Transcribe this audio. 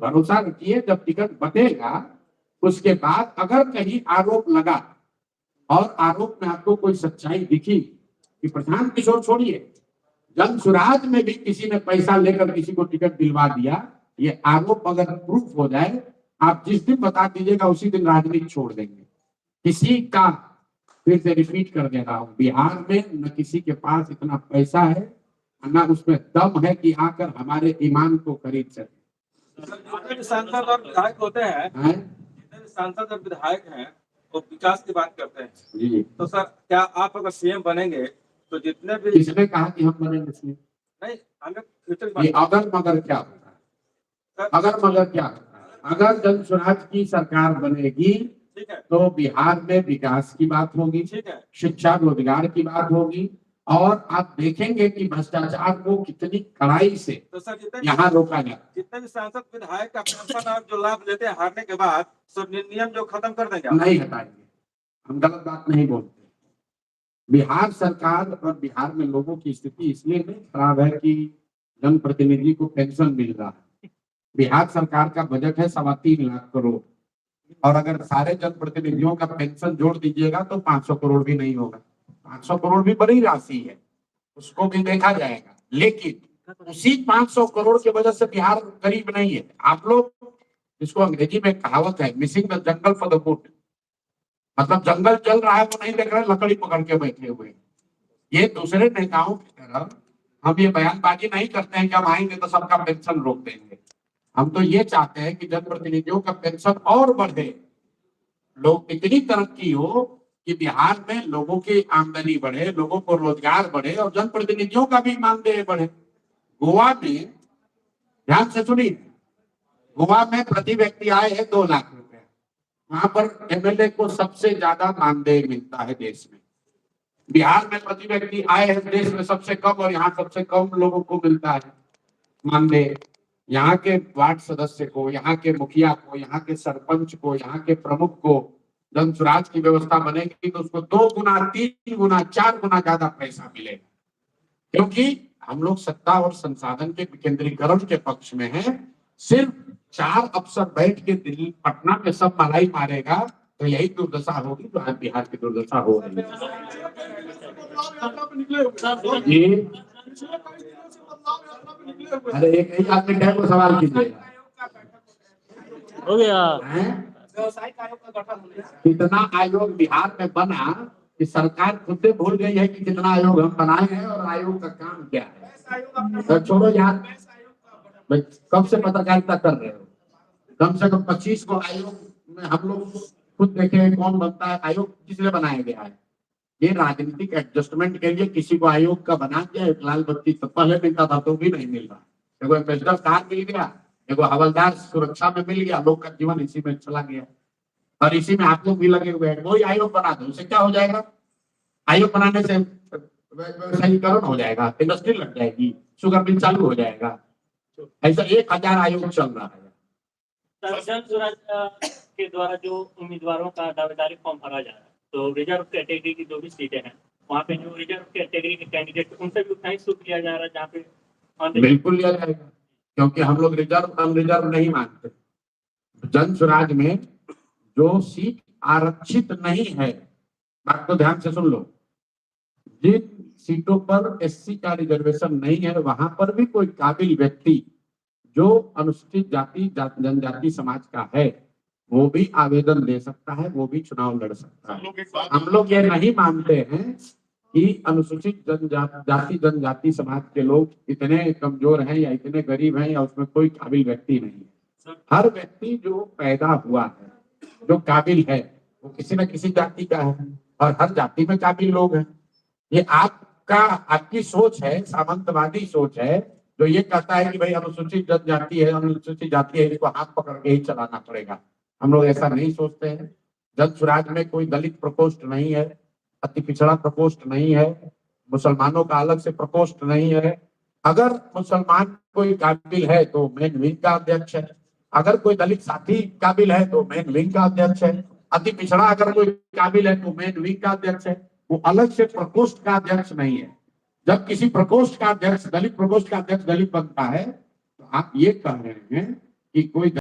भरोसा रखिए, जब टिकट बटेगा उसके बाद अगर कहीं आरोप लगा और आरोप में आपको कोई सच्चाई दिखी कि प्रशांत किशोर छोड़िए, जन सुराज में भी किसी ने पैसा लेकर किसी को टिकट दिलवा दिया, ये आरोप अगर प्रूफ हो जाए, आप जिस दिन बता दीजिएगा उसी दिन राजनीति छोड़ देंगे। किसी का, फिर से रिपीट कर दे रहा हूं, बिहार में न किसी के पास इतना पैसा है, न उसमें दम है कि आकर हमारे ईमान को खरीद सके। सांसद और विधायक होते हैं, जितने भी सांसद और विधायक हैं वो विकास की बात करते हैं जी। तो सर क्या आप अगर सीएम बनेंगे तो जितने भी, किसने कहा कि हम बनेंगे सीएम? नहीं, हमें फ्यूचर अगर मगर क्या होता है, अगर मगर क्या होता है, अगर जन स्वराज की सरकार बनेगी तो बिहार में विकास की बात होगी, शिक्षा रोजगार की बात होगी, और आप देखेंगे कि भ्रष्टाचार को कितनी कड़ाई से तो यहाँ रोका जाए। जितने भी सांसद विधायक का पेंशन और जो लाभ लेते हैं हारने के बाद, सब नियम जो खत्म कर देंगे, नहीं हटाएंगे, हम गलत बात नहीं बोलते। बिहार सरकार और बिहार में लोगों की स्थिति इसलिए नहीं खराब है कि जनप्रतिनिधि को पेंशन मिल रहा है। बिहार सरकार का बजट है 3.25 लाख करोड़, और अगर सारे जनप्रतिनिधियों का पेंशन जोड़ दीजिएगा तो 500 करोड़ भी नहीं होगा। 500 करोड़ भी बड़ी राशि है, उसको भी देखा जाएगा, लेकिन उसी 500 करोड़ की वजह से बिहार गरीब नहीं है। आप लोग, इसको अंग्रेजी में कहावत है, missing the jungle for the wood, मतलब जंगल चल रहा है वो नहीं देख रहे, लकड़ी पकड़ के बैठे हुए। ये दूसरे नेताओं की तरह हम ये बयानबाजी नहीं करते हैं कि हम आएंगे तो सबका पेंशन रोक देंगे। हम तो ये चाहते हैं कि जनप्रतिनिधियों का पेंशन और बढ़े, लोग इतनी तरक्की हो कि बिहार में लोगों की आमदनी बढ़े, लोगों को रोजगार बढ़े और जनप्रतिनिधियों का भी मानदेय बढ़े। गोवा में, ध्यान से सुनिए, गोवा में प्रति व्यक्ति आय है 2 लाख रुपए, वहां पर एमएलए को सबसे ज्यादा मानदेय मिलता है देश में। बिहार में प्रति व्यक्ति आय है देश में सबसे कम, और यहाँ सबसे कम लोगों को मिलता है मानदेय। यहाँ के वार्ड सदस्य को, यहाँ के मुखिया को, यहाँ के सरपंच को, यहाँ के प्रमुख को जन स्वराज की व्यवस्था बनेगी तो उसको 2 गुना, 3 गुना, 4 गुना ज्यादा पैसा मिलेगा, क्योंकि हम लोग सत्ता और संसाधन के विकेंद्रीकरण के पक्ष में हैं। सिर्फ 4 अफसर बैठ के दिल्ली पटना में सब मलाई मारेगा तो यही दुर्दशा होगी जो आज बिहार की दुर्दशा हो रही है। अरे एक ही आदमी टाइम को सवाल कीजिएगा, हो गया। व्यवसायिक आयोग का गठन होने, कितना आयोग बिहार में बना कि सरकार खुद से भूल गई है कि कितना आयोग हम बनाए हैं और आयोग का काम क्या है। तो छोड़ो यार, कब से पत्रकारिता कर रहे हो, कम से कम 25 को आयोग में हम लोग खुद देखे कौन बनता है। आयोग किस लिए बनाया गया है? ये राजनीतिक एडजस्टमेंट के लिए किसी को आयोग का बना दिया। एक लाल बत्ती तो पहले मिलता था तो भी नहीं मिल रहा, एगो एम्बेसडर कार मिल गया, एगो हवलदार सुरक्षा में मिल गया, लोग का जीवन इसी में चला गया और इसी में आप लोग भी लगे हुए हैं। वही आयोग बना दो, उससे क्या हो जाएगा? आयोग बनाने से व्यवसायीकरण हो जाएगा, इंडस्ट्री लग जाएगी, शुगर मिल चालू हो जाएगा। ऐसा 1000 आयोग चल रहा है। जन स्वराज के द्वारा जो उम्मीदवारों का दावेदारी फॉर्म भरा जा रहा है, तो रिजर्व कैटेगरी की जो भी सीटें हैं वहाँ पे जो रिजर्व कैटेगरी के कैंडिडेट उनसे भी उतना ही शुल्क लिया जा रहा है जहाँ पे? बिल्कुल लिया जाएगा, क्योंकि हम लोग रिजर्व अनरिजर्व नहीं मानते। जन स्वराज में जो सीट आरक्षित नहीं है, बात को ध्यान से सुन लो, जिन सीटों पर एससी का रिजर्वेशन नहीं है वहां पर भी कोई काबिल व्यक्ति जो अनुसूचित जाति जनजाति समाज का है वो भी आवेदन दे सकता है, वो भी चुनाव लड़ सकता है। हम लोग ये नहीं मानते हैं कि अनुसूचित जाति जनजाति समाज के लोग इतने कमजोर हैं या इतने गरीब हैं या उसमें कोई काबिल व्यक्ति नहीं है। हर व्यक्ति जो पैदा हुआ है, जो काबिल है, वो किसी न किसी जाति का है और हर जाति में काबिल लोग हैं। ये आपकी सोच है, सामंतवादी सोच है, जो ये कहता है कि भाई अनुसूचित जनजाति है, अनुसूचित जाति है, इसको हाथ पकड़ के ही चलाना पड़ेगा। हम लोग ऐसा नहीं सोचते हैं। जन स्वराज में कोई दलित प्रकोष्ठ नहीं है, अति पिछड़ा प्रकोष्ठ नहीं है, मुसलमानों का अलग से प्रकोष्ठ नहीं है। अगर मुसलमान कोई काबिल है तो मेन विंग का अध्यक्ष है, अगर कोई दलित साथी काबिल है तो मेन विंग का अध्यक्ष है, अति पिछड़ा अगर कोई काबिल है तो मेन विंग का अध्यक्ष है, वो अलग से प्रकोष्ठ का अध्यक्ष नहीं है। जब किसी प्रकोष्ठ का अध्यक्ष, दलित प्रकोष्ठ का अध्यक्ष दलित बनता है तो आप ये कह रहे हैं कि कोई